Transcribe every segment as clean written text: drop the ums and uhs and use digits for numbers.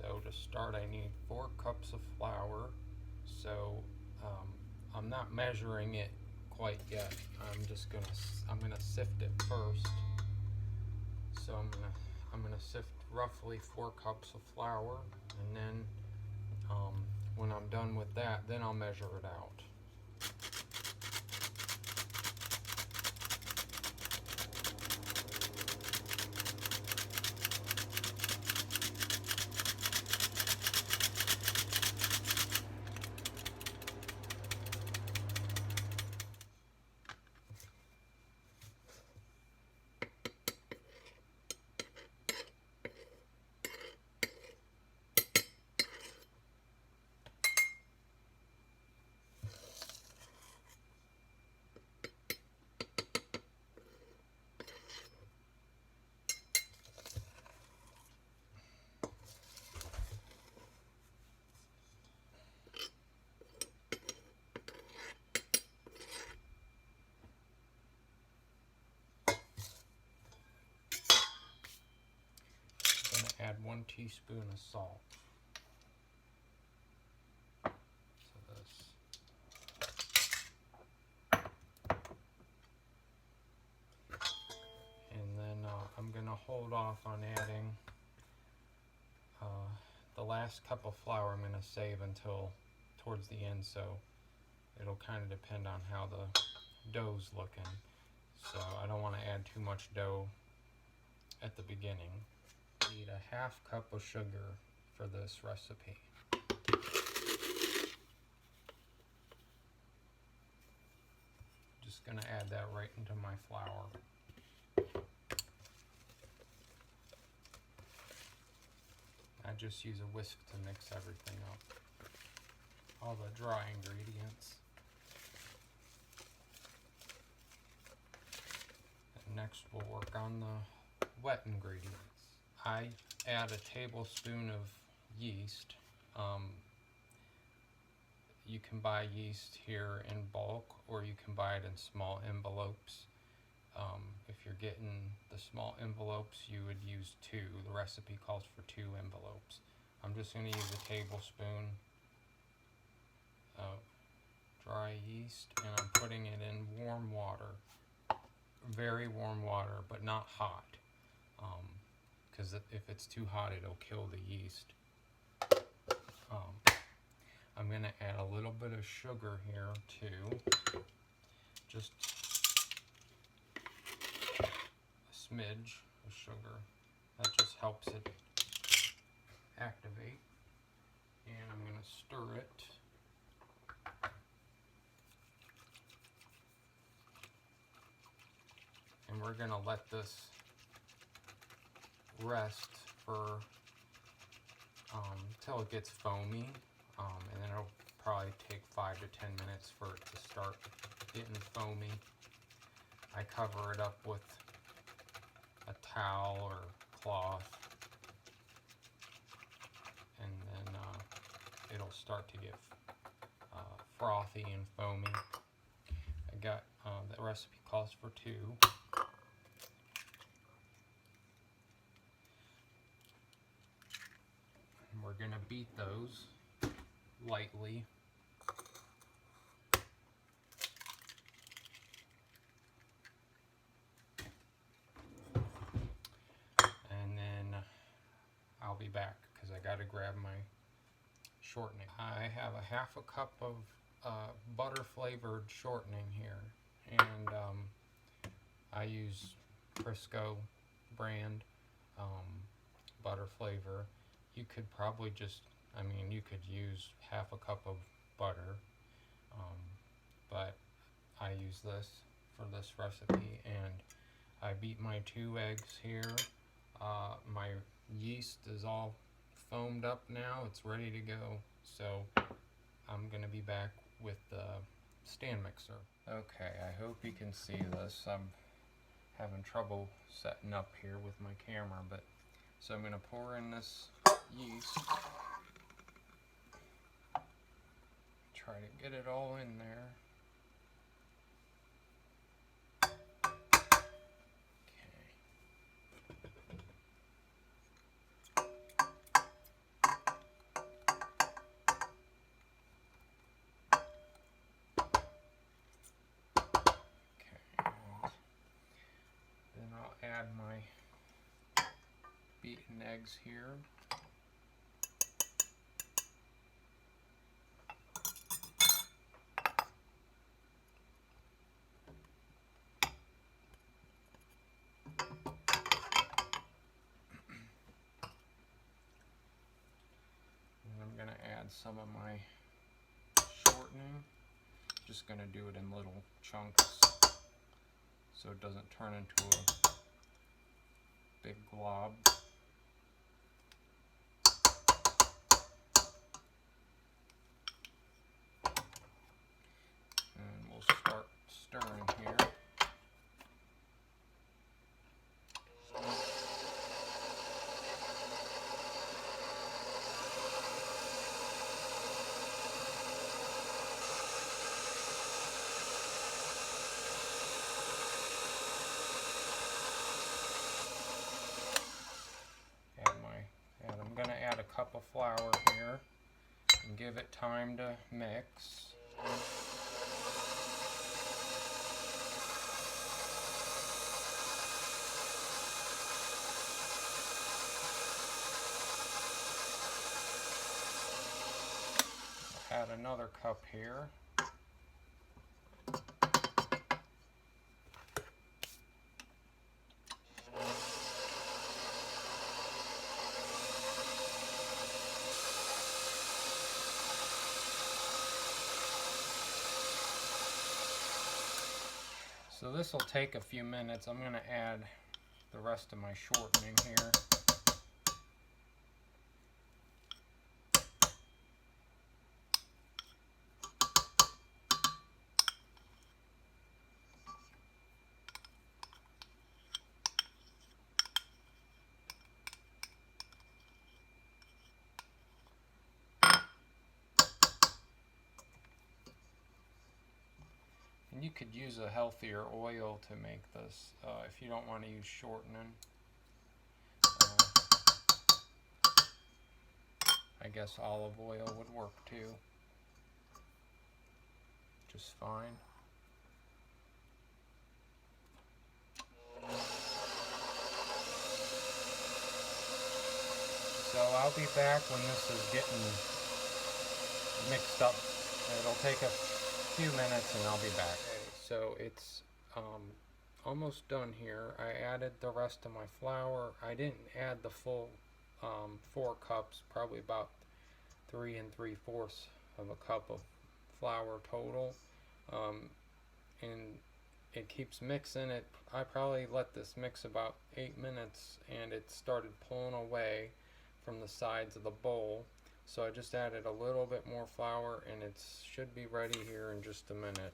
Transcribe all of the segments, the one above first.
So to start, I need 4 cups of flour. So I'm not measuring it quite yet. I'm gonna sift it first. So I'm gonna sift roughly 4 cups of flour, and then when I'm done with that, then I'll measure it out. I'm going to add 1 teaspoon of salt to this. And then I'm going to hold off on adding the last cup of flour. I'm going to save until towards the end, so it'll kind of depend on how the dough's looking. So I don't want to add too much dough at the beginning. Need a half cup of sugar for this recipe. Just gonna add that right into my flour. I just use a whisk to mix everything up. All the dry ingredients. And next we'll work on the wet ingredients. I add a tablespoon of yeast. You can buy yeast here in bulk, or you can buy it in small envelopes. If you're getting the small envelopes, you would use 2. The recipe calls for 2 envelopes. I'm just going to use a tablespoon of dry yeast, and I'm putting it in warm water. Very warm water, but not hot. Because if it's too hot, it'll kill the yeast. I'm going to add a little bit of sugar here too. Just a smidge of sugar. That just helps it activate. And I'm going to stir it. And we're going to let this rest for until it gets foamy, and then it'll probably take 5 to 10 minutes for it to start getting foamy. I cover it up with a towel or cloth, and then it'll start to get frothy and foamy. I got the recipe calls for 2. We're going to beat those lightly. And then I'll be back because I got to grab my shortening. I have a half a cup of butter flavored shortening here, and I use Crisco brand butter flavor. You could probably just, you could use half a cup of butter, but I use this for this recipe, and I beat my 2 eggs here. My yeast is all foamed up now, it's ready to go, so I'm going to be back with the stand mixer. Okay, I hope you can see this. I'm having trouble setting up here with my camera, but so I'm going to pour in this yeast, try to get it all in there. Okay. add my beaten eggs here. And I'm going to add some of my shortening. Just going to do it in little chunks so it doesn't turn into a big glob. And we'll start stirring here. I'm going to add a cup of flour here and give it time to mix. Add another cup here. So this will take a few minutes. I'm going to add the rest of my shortening here. And you could use a healthier oil to make this if you don't want to use shortening. I guess olive oil would work too, just fine. So I'll be back when this is getting mixed up. It'll take a few minutes and I'll be back. Okay, so it's almost done here. I added the rest of my flour. I didn't add the full 4 cups, probably about 3 3/4 of a cup of flour total, and it keeps mixing it. I probably let this mix about 8 minutes and it started pulling away from the sides of the bowl. So I just added a little bit more flour and it should be ready here in just a minute.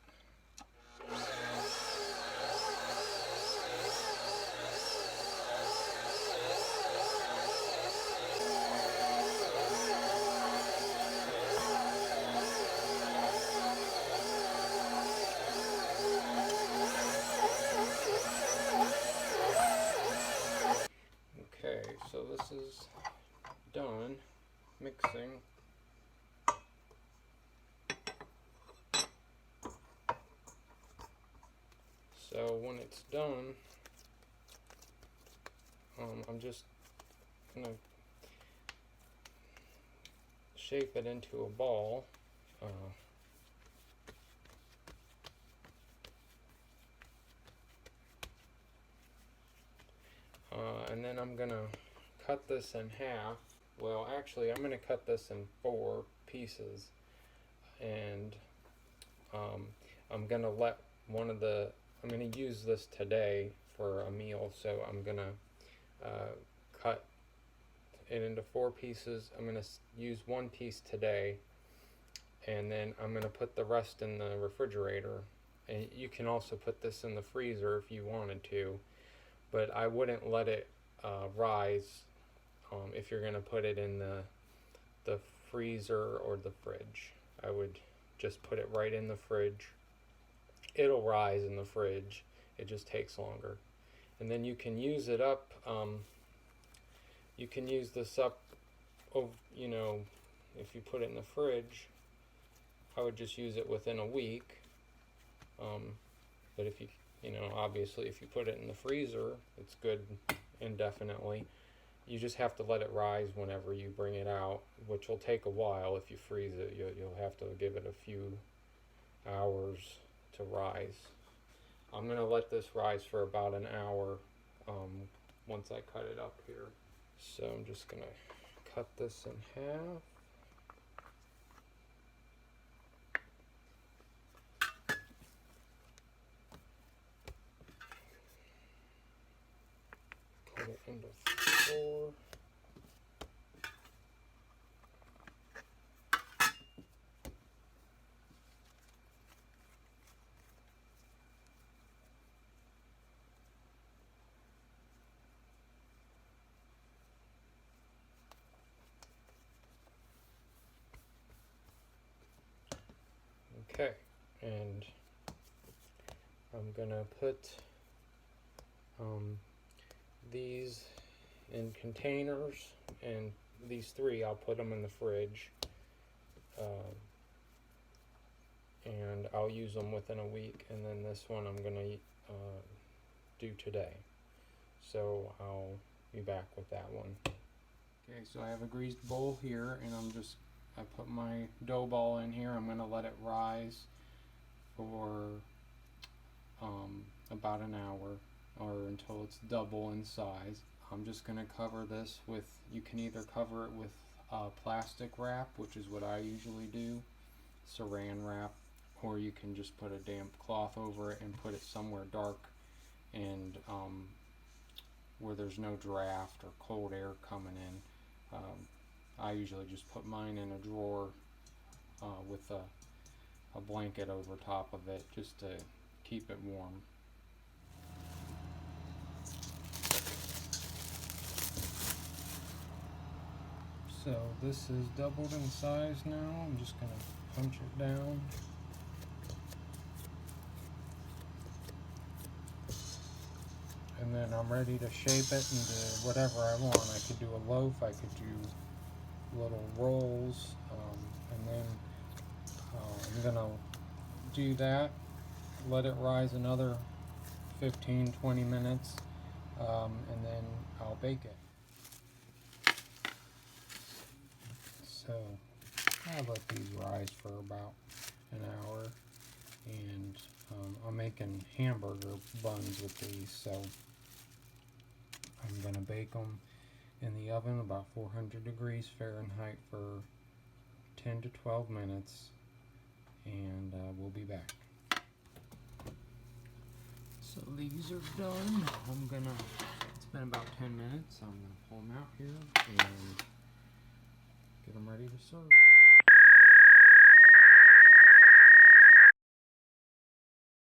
Okay, so this is done mixing. So when it's done, I'm just gonna shape it into a ball. And then I'm gonna cut this in half. Well, actually, I'm gonna cut this in 4 pieces, and I'm gonna let I'm gonna use this today for a meal, so I'm gonna cut it into 4 pieces. I'm gonna use 1 piece today, and then I'm gonna put the rest in the refrigerator. And you can also put this in the freezer if you wanted to, but I wouldn't let it rise if you're gonna put it in the freezer or the fridge. I would just put it right in the fridge. It'll rise in the fridge, it just takes longer. And then you can use it up, you can use this up, you know, if you put it in the fridge. I would just use it within a week, but if you You know, obviously if you put it in the freezer, it's good indefinitely. You just have to let it rise whenever you bring it out, which will take a while. If you freeze it, you'll have to give it a few hours to rise. I'm going to let this rise for about an hour once I cut it up here. So I'm just going to cut this in half. Cut it into 4. Okay, and I'm gonna put these in containers, and these 3 I'll put them in the fridge, and I'll use them within a week, and then this one I'm gonna do today. So I'll be back with that one. Okay, so I have a greased bowl here, and I put my dough ball in here. I'm going to let it rise for about an hour, or until it's double in size. I'm just going to cover this with, you can either cover it with plastic wrap, which is what I usually do, saran wrap, or you can just put a damp cloth over it and put it somewhere dark and where there's no draft or cold air coming in. I usually just put mine in a drawer with a blanket over top of it, just to keep it warm. So this is doubled in size now. I'm just going to punch it down. And then I'm ready to shape it into whatever I want. I could do a loaf, I could do little rolls, and then I'm gonna do that, let it rise another 15-20 minutes, and then I'll bake it. So I'll let these rise for about an hour, and I'm making hamburger buns with these, so I'm gonna bake them in the oven about 400 degrees Fahrenheit for 10 to 12 minutes, and we'll be back. So these are done. It's been about 10 minutes. I'm gonna pull them out here and get them ready to serve.